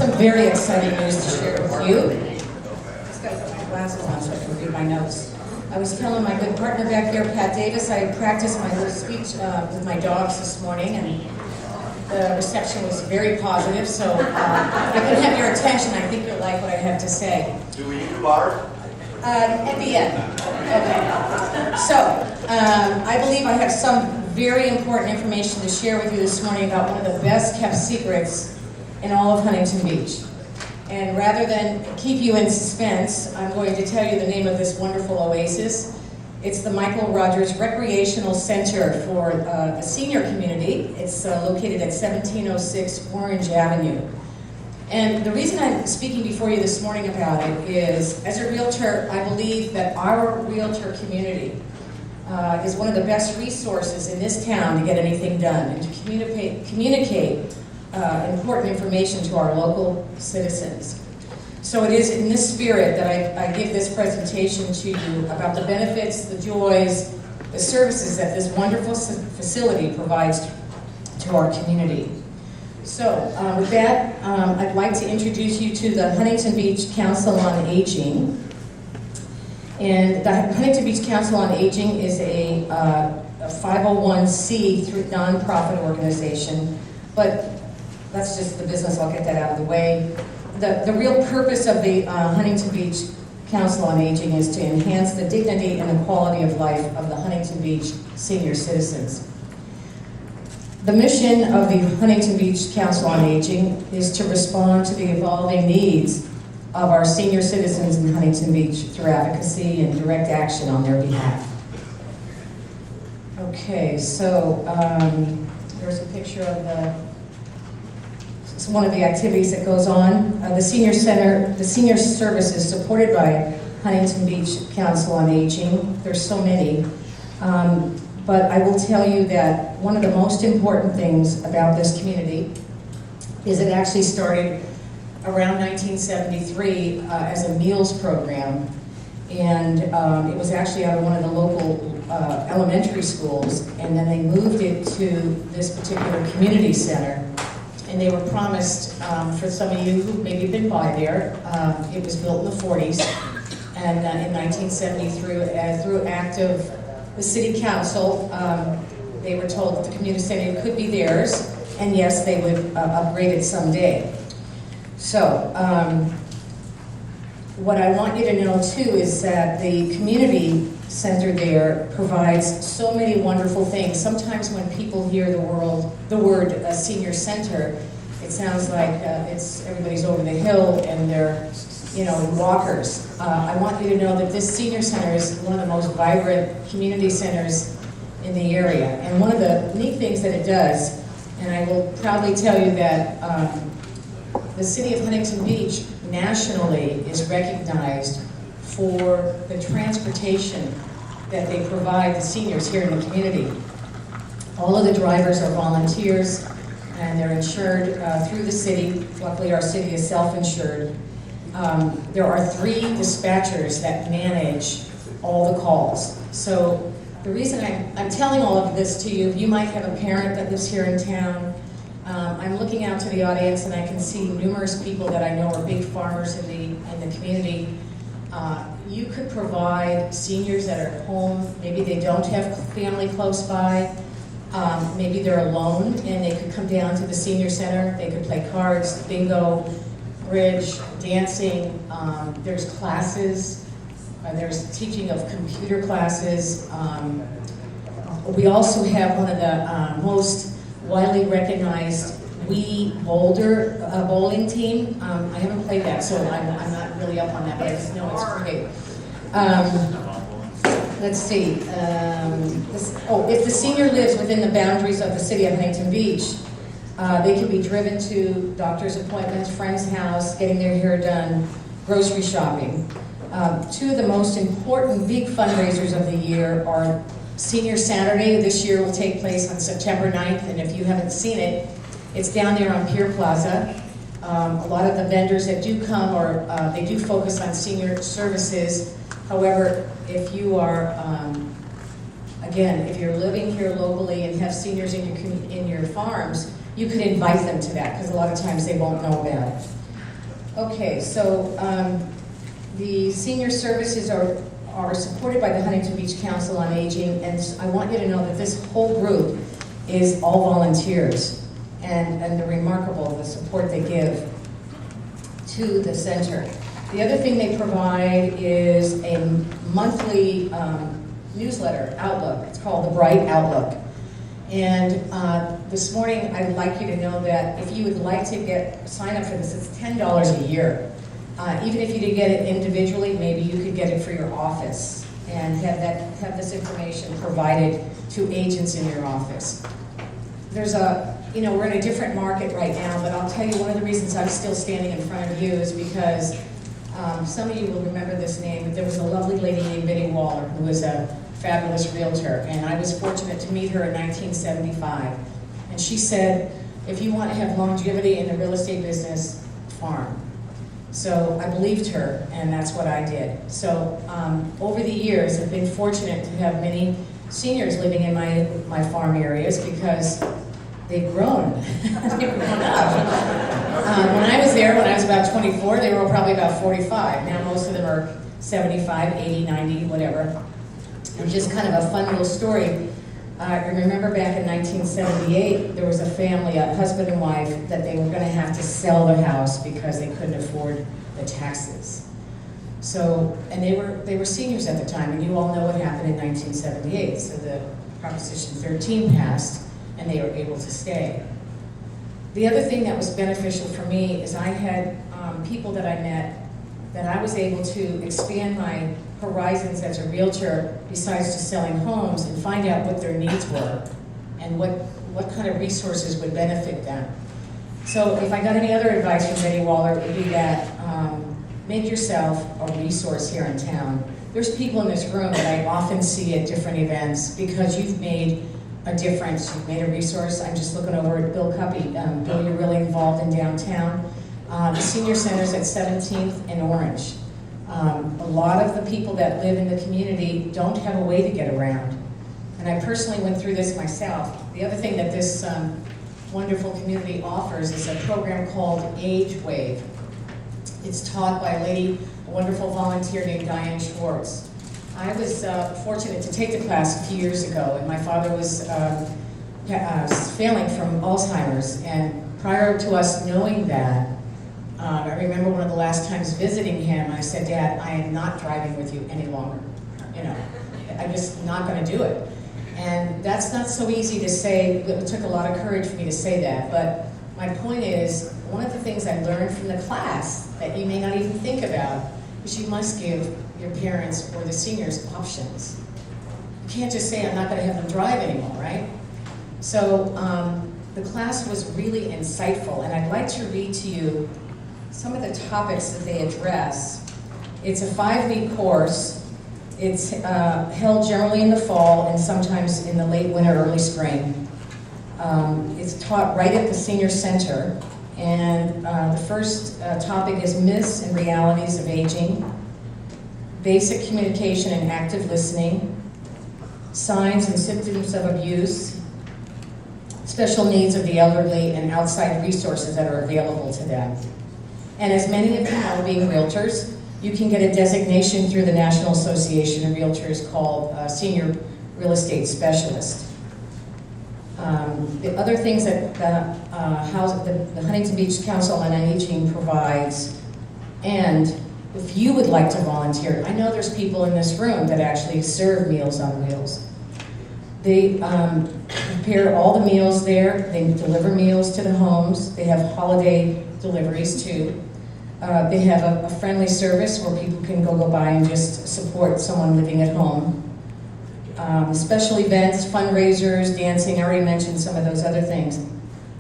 some very exciting news to share with you. I just got to put my glasses on so I can read my notes. I was telling my good partner back here, Pat Davis, I had practiced my little speech with my dogs this morning, and the reception was very positive, so if I can have your attention, I think you'll like what I have to say. Do we need to bark? At the end. Okay. So, I believe I have some very important information to share with you this morning about one of the best kept secrets in all of Huntington Beach. And rather than keep you in suspense, I'm going to tell you the name of this wonderful oasis. It's the Michael Rogers Recreational Center for a senior community. It's located at 1706 Orange Avenue. And the reason I'm speaking before you this morning about it is, as a realtor, I believe that our realtor community is one of the best resources in this town to get anything done and to communicate important information to our local citizens. So it is in this spirit that I give this presentation to you about the benefits, the joys, the services that this wonderful facility provides to our community. So with that, I'd like to introduce you to the Huntington Beach Council on Aging. And the Huntington Beach Council on Aging is a 501c nonprofit organization, but that's just the business, I'll get that out of the way. The real purpose of the Huntington Beach Council on Aging is to enhance the dignity and the quality of life of the Huntington Beach senior citizens. The mission of the Huntington Beach Council on Aging is to respond to the evolving needs of our senior citizens in Huntington Beach through advocacy and direct action on their behalf. Okay, so there's a picture of it's one of the activities that goes on. The senior center, the senior services supported by Huntington Beach Council on Aging. There's so many. But I will tell you that one of the most important things about this community is it actually started around 1973 as a meals program. And it was actually out of one of the local elementary schools, and then they moved it to this particular community center. And they were promised, for some of you who maybe been by there, it was built in the 40s, and in 1970 through act of the city council, they were told that the community center could be theirs, and yes, they would upgrade it someday. So, what I want you to know too is that the community center there provides so many wonderful things. Sometimes when people hear the word senior center, it sounds like everybody's over the hill and they're, walkers. I want you to know that this senior center is one of the most vibrant community centers in the area. And one of the neat things that it does, and I will proudly tell you that the city of Huntington Beach nationally is recognized for the transportation that they provide the seniors here in the community. All of the drivers are volunteers and they're insured through the city. Luckily our city is self-insured. There are 3 dispatchers that manage all the calls. So the reason I'm telling all of this to you, you might have a parent that lives here in town. I'm looking out to the audience and I can see numerous people that I know are big farmers in the community. You could provide seniors that are at home, maybe they don't have family close by, maybe they're alone and they could come down to the senior center, they could play cards, bingo, bridge, dancing, there's classes, there's teaching of computer classes. We also have one of the most widely recognized Boulder bowling team. I haven't played that, so I'm not really up on that, but I just know it's great. Let's see. If the senior lives within the boundaries of the city of Huntington Beach, they can be driven to doctor's appointments, friend's house, getting their hair done, grocery shopping. 2 of the most important big fundraisers of the year are Senior Saturday. This year will take place on September 9th, and if you haven't seen it, it's down there on Pier Plaza. A lot of the vendors that do come, they do focus on senior services. However, if you are, again, if you're living here locally and have seniors in your farms, you could invite them to that, because a lot of times they won't know about it. Okay, so the senior services are supported by the Huntington Beach Council on Aging, and I want you to know that this whole group is all volunteers, and they're remarkable, the support they give to the center. The other thing they provide is a monthly newsletter, Outlook. It's called The Bright Outlook. And this morning, I'd like you to know that if you would like to sign up for this, it's $10 a year. Even if you did get it individually, maybe you could get it for your office and have this information provided to agents in your office. There's we're in a different market right now, but I'll tell you one of the reasons I'm still standing in front of you is because some of you will remember this name, but there was a lovely lady named Betty Waller who was a fabulous realtor, and I was fortunate to meet her in 1975. And she said, if you want to have longevity in the real estate business, farm. So I believed her, and that's what I did. So over the years, I've been fortunate to have many seniors living in my farm areas because they've grown. They've grown up. When I was there, when I was about 24, they were probably about 45. Now most of them are 75, 80, 90, whatever. And just kind of a fun little story. I remember back in 1978, there was a family, a husband and wife, that they were going to have to sell the house because they couldn't afford the taxes. So, and they were seniors at the time, and you all know what happened in 1978. So the Proposition 13 passed, and they were able to stay. The other thing that was beneficial for me is I had people that I met that I was able to expand my horizons as a realtor besides just selling homes and find out what their needs were and what kind of resources would benefit them. So if I got any other advice from Betty Waller, it would be that make yourself a resource here in town. There's people in this room that I often see at different events because you've made a difference, you've made a resource. I'm just looking over at Bill Cuppy. Bill, you're really involved in downtown. The senior center's at 17th and Orange. A lot of the people that live in the community don't have a way to get around. And I personally went through this myself. The other thing that this wonderful community offers is a program called Age Wave. It's taught by a wonderful volunteer named Diane Schwartz. I was fortunate to take the class a few years ago, and my father was failing from Alzheimer's. And prior to us knowing that, I remember one of the last times visiting him, I said, Dad, I am not driving with you any longer. I'm just not going to do it. And that's not so easy to say. It took a lot of courage for me to say that. But my point is, one of the things I learned from the class that you may not even think about is you must give your parents or the seniors options. You can't just say, I'm not going to have them drive anymore, right? So the class was really insightful, and I'd like to read to you some of the topics that they address. It's a 5-week course. It's held generally in the fall and sometimes in the late winter, early spring. It's taught right at the senior center. And the first topic is myths and realities of aging, basic communication and active listening, signs and symptoms of abuse, special needs of the elderly, and outside resources that are available to them. And as many of you know, being realtors, you can get a designation through the National Association of Realtors called Senior Real Estate Specialist. The other things that the Huntington Beach Council on Aging provides, and if you would like to volunteer, I know there's people in this room that actually serve Meals on Wheels. They prepare all the meals there. They deliver meals to the homes. They have holiday deliveries too. They have a friendly service where people can go by and just support someone living at home. Special events, fundraisers, dancing, I already mentioned some of those other things.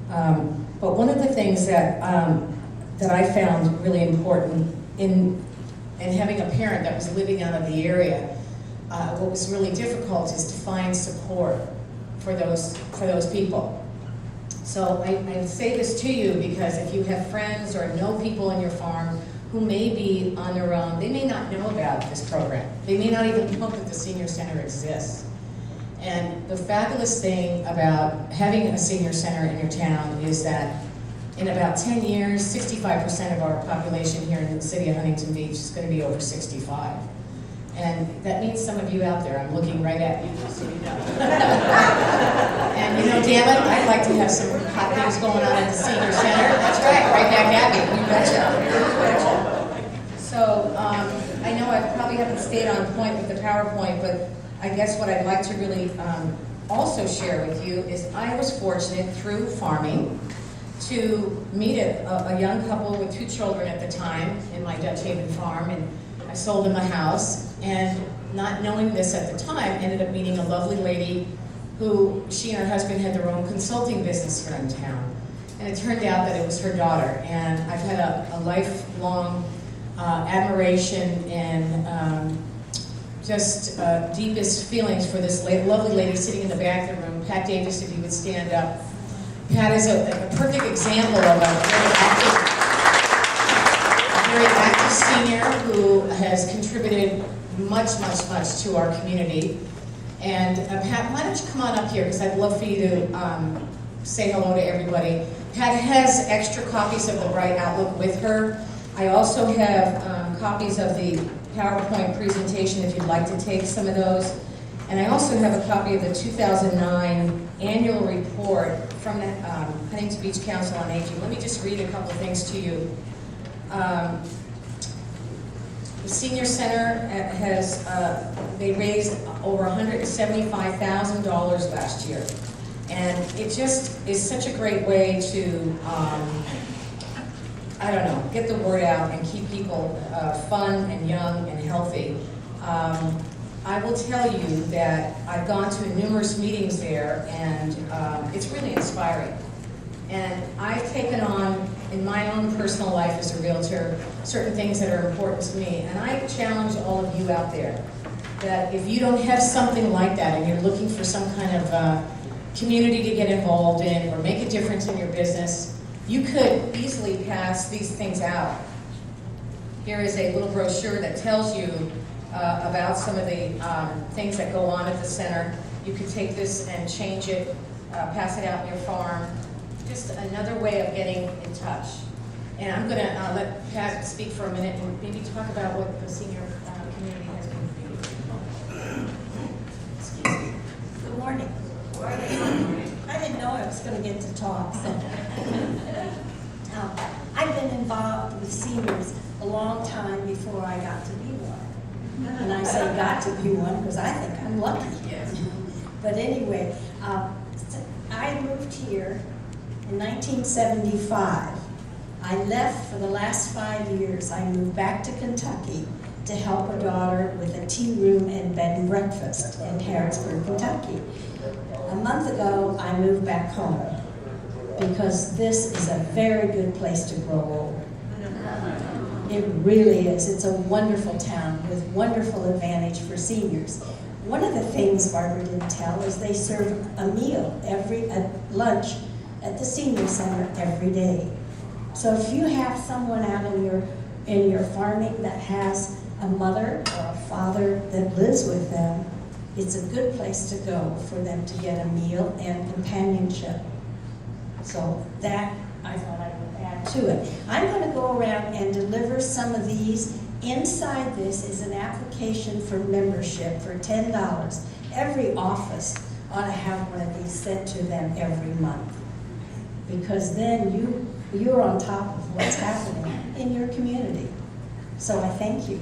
But one of the things that I found really important in having a parent that was living out of the area, what was really difficult is to find support for those people. So I say this to you because if you have friends or know people in your farm who may be on their own, they may not know about this program. They may not even know that the senior center exists. And the fabulous thing about having a senior center in your town is that in about 10 years, 65% of our population here in the city of Huntington Beach is going to be over 65. And that means some of you out there, I'm looking right at you, just so you know. And you know, damn it, I'd like to have some hot things going on at the senior center. That's right, right back at me, you betcha. So, I know I probably haven't stayed on point with the PowerPoint, but I guess what I'd like to really also share with you is I was fortunate through farming to meet a young couple with 2 children at the time in my Dutch Haven farm, and I sold them a house, and not knowing this at the time, ended up meeting a lovely lady who, she and her husband had their own consulting business here in town. And it turned out that it was her daughter, and I've had a lifelong admiration and just deepest feelings for this lovely lady sitting in the back of the room. Pat Davis, if you would stand up. Pat is a perfect example of a very active senior who has contributed much to our community. And Pat, why don't you come on up here, because I'd love for you to say hello to everybody. Pat has extra copies of the Bright Outlook with her. I also have copies of the PowerPoint presentation if you'd like to take some of those. And I also have a copy of the 2009 annual report from the Huntington Beach Council on Aging. Let me just read a couple of things to you. The Senior Center has, they raised over $175,000 last year. And it just is such a great way to, I don't know, get the word out and keep people fun and young and healthy. I will tell you that I've gone to numerous meetings there, and it's really inspiring. And I've taken on, in my own personal life as a realtor, certain things that are important to me. And I challenge all of you out there that if you don't have something like that and you're looking for some kind of community to get involved in or make a difference in your business, you could easily pass these things out. Here is a little brochure that tells you about some of the things that go on at the center. You could take this and change it, pass it out in your farm. Just another way of getting in touch. And I'm going to let Pat speak for a minute and maybe talk about what the senior community has been doing. Excuse me. Good morning. I didn't know I was going to get to talk. So. I've been involved with seniors a long time before I got to be one. And I say got to be one because I think I'm lucky. Yes. But anyway, I moved here in 1975. I left for the last 5 years. I moved back to Kentucky to help a daughter with a tea room and bed and breakfast in Harrodsburg, Kentucky. A month ago, I moved back home because this is a very good place to grow old. It really is. It's a wonderful town with wonderful advantage for seniors. One of the things Barbara didn't tell is they serve a meal, lunch at the senior center every day. So if you have someone out in your farming that has a mother or a father that lives with them, it's a good place to go for them to get a meal and companionship. So that, I thought I would add to it. I'm going to go around and deliver some of these. Inside this is an application for membership for $10. Every office ought to have one of these sent to them every month, because then you're on top of what's happening in your community. So I thank you.